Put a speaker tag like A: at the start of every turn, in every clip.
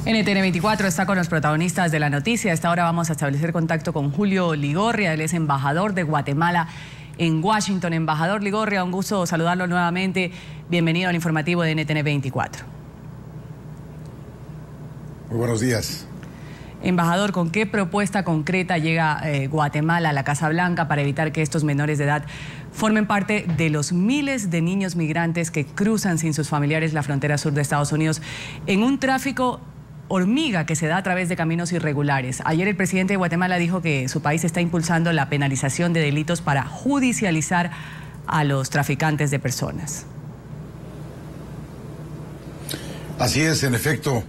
A: NTN 24 está con los protagonistas de la noticia. A esta hora vamos a establecer contacto con Julio Ligorria, él es embajador de Guatemala en Washington. Embajador Ligorria, un gusto saludarlo nuevamente. Bienvenido al informativo de NTN 24.
B: Muy buenos días.
A: Embajador, ¿con qué propuesta concreta llega Guatemala a la Casa Blanca para evitar que estos menores de edad formen parte de los miles de niños migrantes que cruzan sin sus familiares la frontera sur de Estados Unidos en un tráfico hormiga que se da a través de caminos irregulares? Ayer el presidente de Guatemala dijo que su país está impulsando la penalización de delitos para judicializar a los traficantes de personas.
B: Así es, en efecto.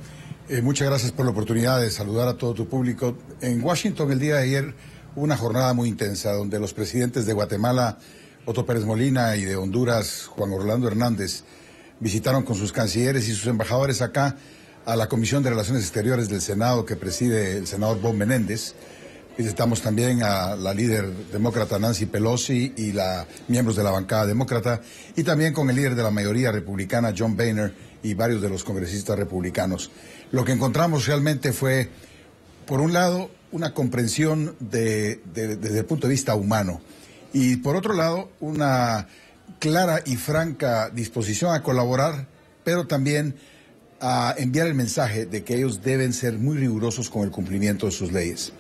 B: Muchas gracias por la oportunidad de saludar a todo tu público. En Washington el día de ayer hubo una jornada muy intensa donde los presidentes de Guatemala, Otto Pérez Molina, y de Honduras, Juan Orlando Hernández, visitaron con sus cancilleres y sus embajadores acá a la Comisión de Relaciones Exteriores del Senado que preside el senador Bob Menéndez. Visitamos también a la líder demócrata Nancy Pelosi y miembros de la bancada demócrata, y también con el líder de la mayoría republicana, John Boehner, y varios de los congresistas republicanos. Lo que encontramos realmente fue, por un lado, una comprensión desde el punto de vista humano, y por otro lado, una clara y franca disposición a colaborar, pero también a enviar el mensaje de que ellos deben ser muy rigurosos con el cumplimiento de sus leyes.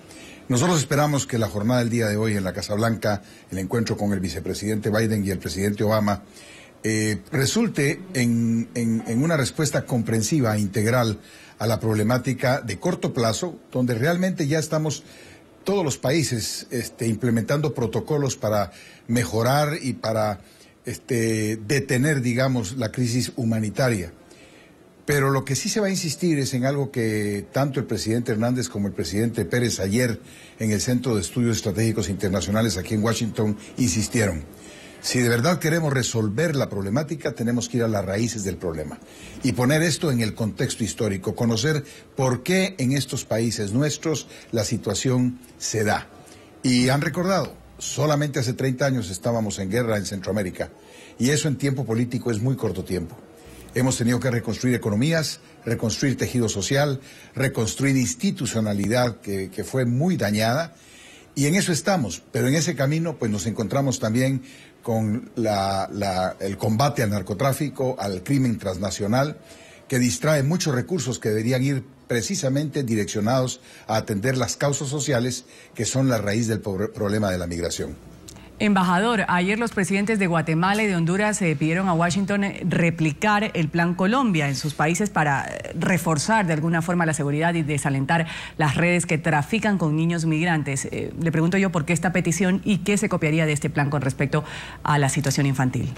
B: Nosotros esperamos que la jornada del día de hoy en la Casa Blanca, el encuentro con el vicepresidente Biden y el presidente Obama, resulte en una respuesta comprensiva e integral a la problemática de corto plazo, donde realmente ya estamos todos los países implementando protocolos para mejorar y para detener, digamos, la crisis humanitaria. Pero lo que sí se va a insistir es en algo que tanto el presidente Hernández como el presidente Pérez ayer en el Centro de Estudios Estratégicos Internacionales aquí en Washington insistieron. Si de verdad queremos resolver la problemática, tenemos que ir a las raíces del problema y poner esto en el contexto histórico, conocer por qué en estos países nuestros la situación se da. Y han recordado, solamente hace 30 años estábamos en guerra en Centroamérica, y eso en tiempo político es muy corto tiempo. Hemos tenido que reconstruir economías, reconstruir tejido social, reconstruir institucionalidad que fue muy dañada, y en eso estamos. Pero en ese camino pues nos encontramos también con el combate al narcotráfico, al crimen transnacional, que distrae muchos recursos que deberían ir precisamente direccionados a atender las causas sociales que son la raíz del problema de la migración.
A: Embajador, ayer los presidentes de Guatemala y de Honduras pidieron a Washington replicar el Plan Colombia en sus países para reforzar de alguna forma la seguridad y desalentar las redes que trafican con niños migrantes. Le pregunto yo por qué esta petición y qué se copiaría de este plan con respecto a la situación infantil.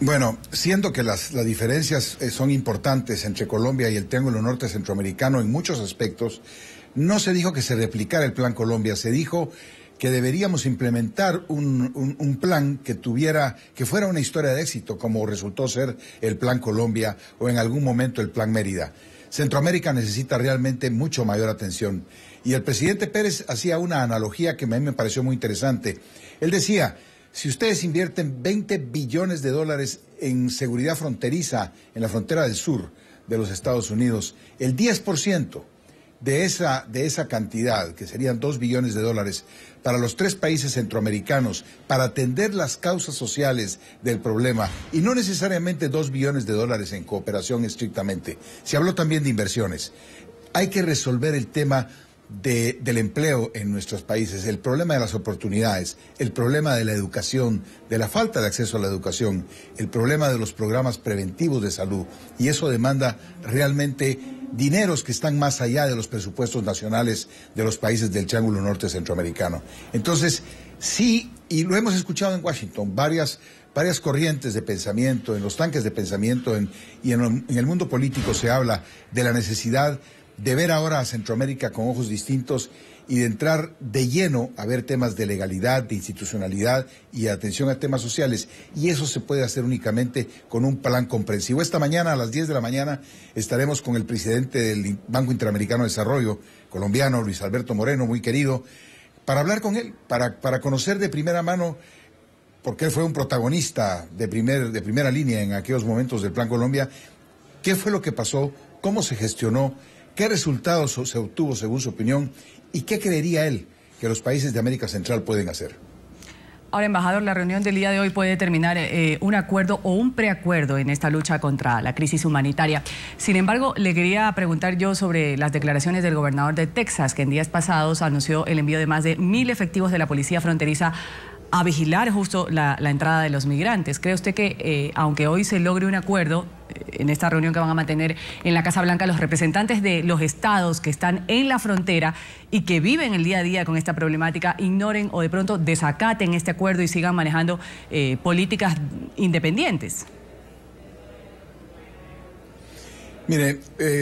B: Bueno, siendo que las diferencias son importantes entre Colombia y el Triángulo Norte Centroamericano en muchos aspectos, no se dijo que se replicara el Plan Colombia, se dijo que deberíamos implementar un plan que fuera una historia de éxito, como resultó ser el Plan Colombia o en algún momento el Plan Mérida. Centroamérica necesita realmente mucho mayor atención. Y el presidente Pérez hacía una analogía que a mí me pareció muy interesante. Él decía, si ustedes invierten 20 billones de dólares en seguridad fronteriza en la frontera del sur de los Estados Unidos, el 10% de esa cantidad, que serían 2 billones de dólares, para los 3 países centroamericanos, para atender las causas sociales del problema, y no necesariamente 2 billones de dólares en cooperación estrictamente. Se habló también de inversiones. Hay que resolver el tema del empleo en nuestros países, el problema de las oportunidades, el problema de la educación, de la falta de acceso a la educación, el problema de los programas preventivos de salud, y eso demanda realmente dineros que están más allá de los presupuestos nacionales de los países del Triángulo Norte Centroamericano. Entonces, sí, y lo hemos escuchado en Washington, varias corrientes de pensamiento, en los tanques de pensamiento y en el mundo político se habla de la necesidad de ver ahora a Centroamérica con ojos distintos y de entrar de lleno a ver temas de legalidad, de institucionalidad y de atención a temas sociales. Y eso se puede hacer únicamente con un plan comprensivo. Esta mañana, a las 10 de la mañana, estaremos con el presidente del Banco Interamericano de Desarrollo, colombiano, Luis Alberto Moreno, muy querido, para hablar con él, para conocer de primera mano, porque él fue un protagonista de primera línea en aquellos momentos del Plan Colombia, ¿Qué fue lo que pasó? ¿Cómo se gestionó? ¿Qué resultados se obtuvo según su opinión? ¿Y qué creería él que los países de América Central pueden hacer?
A: Ahora, embajador, la reunión del día de hoy puede determinar un acuerdo o un preacuerdo en esta lucha contra la crisis humanitaria. Sin embargo, le quería preguntar yo sobre las declaraciones del gobernador de Texas, que en días pasados anunció el envío de más de 1.000 efectivos de la policía fronteriza a vigilar justo la entrada de los migrantes. ¿Cree usted que, aunque hoy se logre un acuerdo, en esta reunión que van a mantener en la Casa Blanca los representantes de los estados que están en la frontera y que viven el día a día con esta problemática, ignoren o de pronto desacaten este acuerdo y sigan manejando políticas independientes?
B: Mire,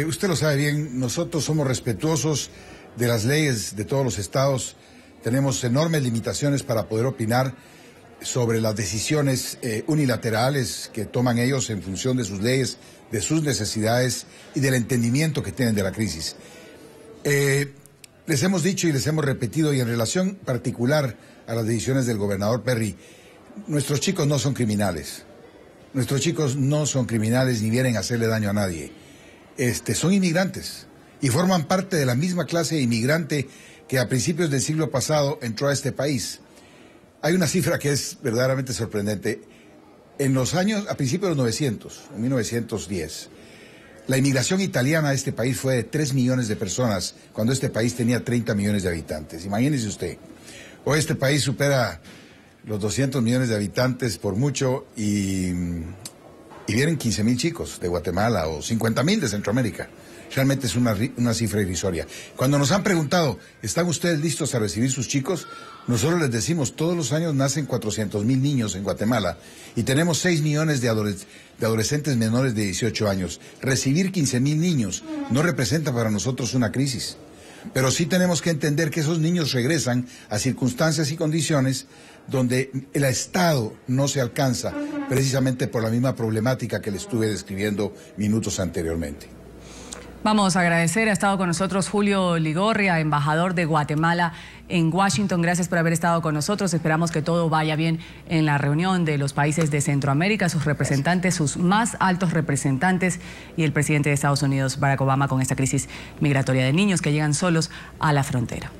B: usted lo sabe bien, nosotros somos respetuosos de las leyes de todos los estados. Tenemos enormes limitaciones para poder opinar sobre las decisiones unilaterales que toman ellos en función de sus leyes, de sus necesidades y del entendimiento que tienen de la crisis. Les hemos dicho y les hemos repetido, y en relación particular a las decisiones del gobernador Perry, nuestros chicos no son criminales. Nuestros chicos no son criminales ni vienen a hacerle daño a nadie. Son inmigrantes y forman parte de la misma clase de inmigrante que a principios del siglo pasado entró a este país. Hay una cifra que es verdaderamente sorprendente. En los años, a principios de los 900, en 1910, la inmigración italiana a este país fue de 3 millones de personas, cuando este país tenía 30 millones de habitantes. Imagínese usted. Hoy este país supera los 200 millones de habitantes por mucho y vienen 15.000 chicos de Guatemala o 50.000 de Centroamérica. Realmente es una cifra irrisoria. Cuando nos han preguntado, ¿están ustedes listos a recibir sus chicos? Nosotros les decimos, todos los años nacen 400.000 niños en Guatemala y tenemos 6 millones de adolescentes menores de 18 años. Recibir 15.000 niños no representa para nosotros una crisis. Pero sí tenemos que entender que esos niños regresan a circunstancias y condiciones donde el Estado no se alcanza, precisamente por la misma problemática que le estuve describiendo minutos anteriormente.
A: Vamos a agradecer, ha estado con nosotros Julio Ligorria, embajador de Guatemala en Washington. Gracias por haber estado con nosotros. Esperamos que todo vaya bien en la reunión de los países de Centroamérica, sus representantes, sus más altos representantes y el presidente de Estados Unidos, Barack Obama, con esta crisis migratoria de niños que llegan solos a la frontera.